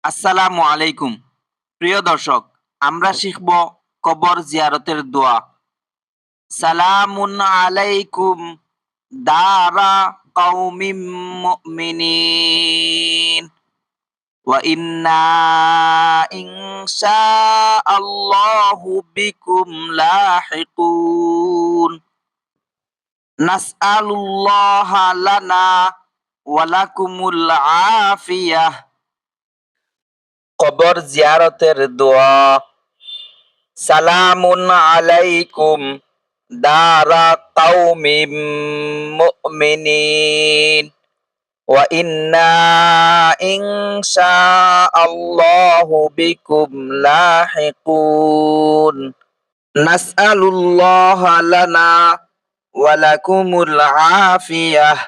আসসালামু আলাইকুম। প্রিয় দর্শক, আমরা শিখব কবর জিয়ারতের দোয়া। সালামুন আলাইকুম দারা কওমিম মুমিনিন ওয়া ইন্না ইনশাআল্লাহু বিকুম লাহিকুন। নাসআলুল্লাহা লানা ওয়া লাকুমুল আফিয়াহ। কবর জিয়ারতের দোয়া। সালামুন আলাইকুম দারা কাউমিম মুমিনিন ওয়া ইন্না ইনশাআল্লাহু বিকুম লাহিকুন। নাসআলুল্লাহা লানা ওয়া লাকুমুল আফিয়াহ।